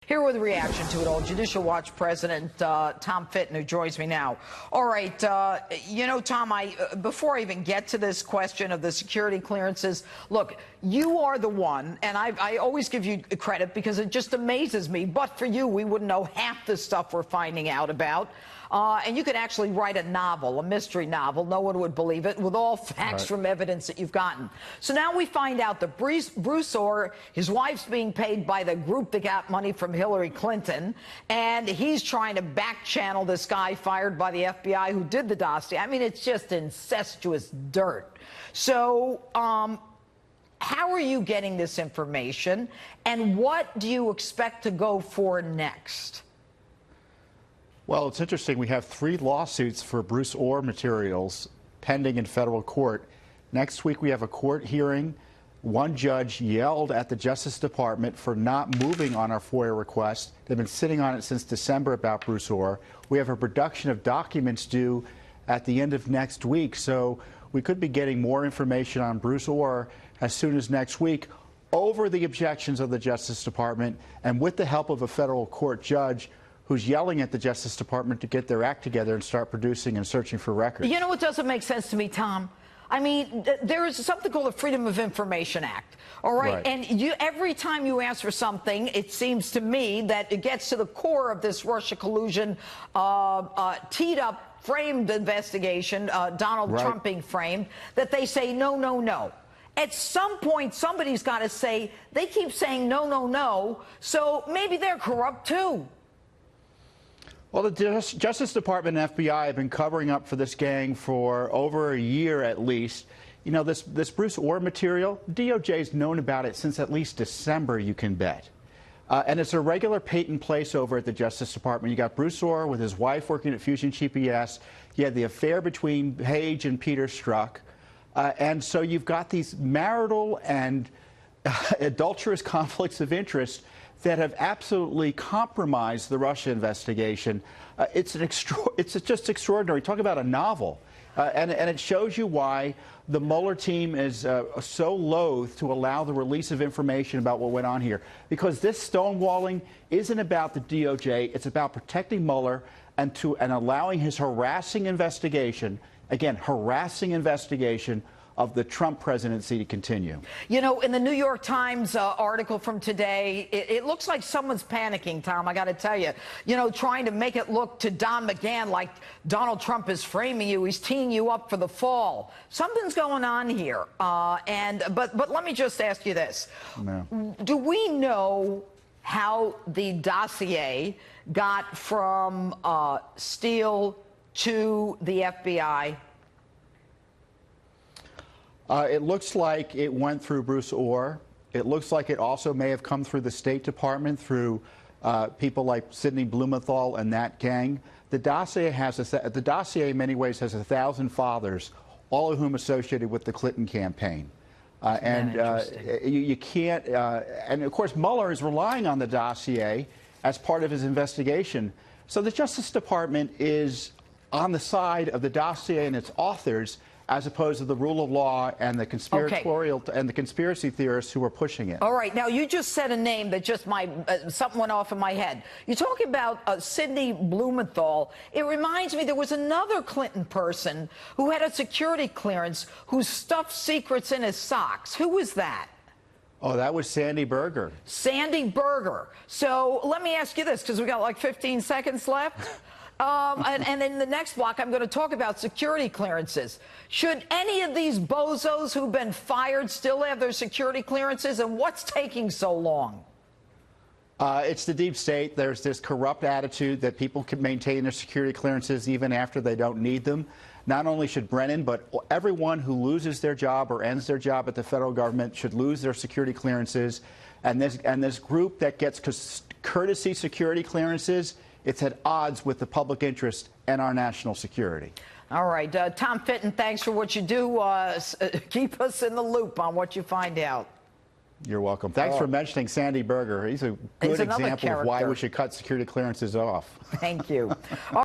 Here with a reaction to it all, Judicial Watch President Tom Fitton, who joins me now. All right, Tom, before I even get to this question of the security clearances, look, you are the one, and I always give you credit because it just amazes me. But for you, we wouldn't know half the stuff we're finding out about. And you could actually write a novel, a mystery novel. No one would believe it, with all facts from evidence that you've gotten. So now we find out that Bruce Ohr, his wife's being paid by the group that got money from Hillary Clinton, and he's trying to back channel this guy fired by the FBI who did the dossier. I mean, it's just incestuous dirt. So, how are you getting this information, and what do you expect to go for next? Well, it's interesting. We have 3 lawsuits for Bruce Ohr materials pending in federal court. Next week, we have a court hearing. One judge yelled at the Justice Department for not moving on our FOIA request. They've been sitting on it since December about Bruce Ohr. We have a production of documents due at the end of next week. So we could be getting more information on Bruce Ohr as soon as next week over the objections of the Justice Department and with the help of a federal court judge who's yelling at the Justice Department to get their act together and start producing and searching for records. You know what doesn't make sense to me, Tom? I mean, there is something called the Freedom of Information Act, all right? And every time you ask for something, it seems to me that it gets to the core of this Russia collusion, teed up, framed investigation, Donald Trump being framed, that they say, no, no, no. At some point, somebody's got to say, they keep saying no, no, no, so maybe they're corrupt too. Well, the Justice Department and FBI have been covering up for this gang for over a year at least. You know, this Bruce Ohr material, DOJ's known about it since at least December, you can bet. And it's a regular Peyton Place over at the Justice Department. You got Bruce Ohr with his wife working at Fusion GPS. You had the affair between Page and Peter Strzok. And so you've got these marital and adulterous conflicts of interest that have absolutely compromised the Russia investigation. It's just extraordinary. Talk about a novel. And it shows you why the Mueller team is so loath to allow the release of information about what went on here. Because this stonewalling isn't about the DOJ. It's about protecting Mueller and allowing his harassing investigation, again, harassing investigation of the Trump presidency to continue. You know, in the New York Times article from today, it looks like someone's panicking, Tom, I got to tell you. You know, trying to make it look to Don McGahn like Donald Trump is framing you. He's teeing you up for the fall. Something's going on here. But let me just ask you this. No. Do we know how the dossier got from Steele to the FBI? It looks like it went through Bruce Ohr. It looks like it also may have come through the State Department through people like Sidney Blumenthal and that gang. The dossier in many ways has 1,000 fathers, all of whom associated with the Clinton campaign. You can't, and of course Mueller is relying on the dossier as part of his investigation. So the Justice Department is on the side of the dossier and its authors, as opposed to the rule of law and the conspiratorial and the conspiracy theorists who are pushing it. All right. Now, you just said a name that just something went off in my head. You're talking about Sidney Blumenthal. It reminds me there was another Clinton person who had a security clearance who stuffed secrets in his socks. Who was that? Oh, that was Sandy Berger. Sandy Berger. So let me ask you this, because we got like 15 seconds left. And in the next block, I'm going to talk about security clearances. Should any of these bozos who've been fired still have their security clearances, and what's taking so long? It's the deep state. There's this corrupt attitude that people can maintain their security clearances even after they don't need them. Not only should Brennan, but everyone who loses their job or ends their job at the federal government should lose their security clearances. And this group that gets courtesy security clearances, it's at odds with the public interest and our national security. All right. Tom Fitton, thanks for what you do. Keep us in the loop on what you find out. You're welcome. Thanks for mentioning Sandy Berger. He's a good example of why we should cut security clearances off. Thank you.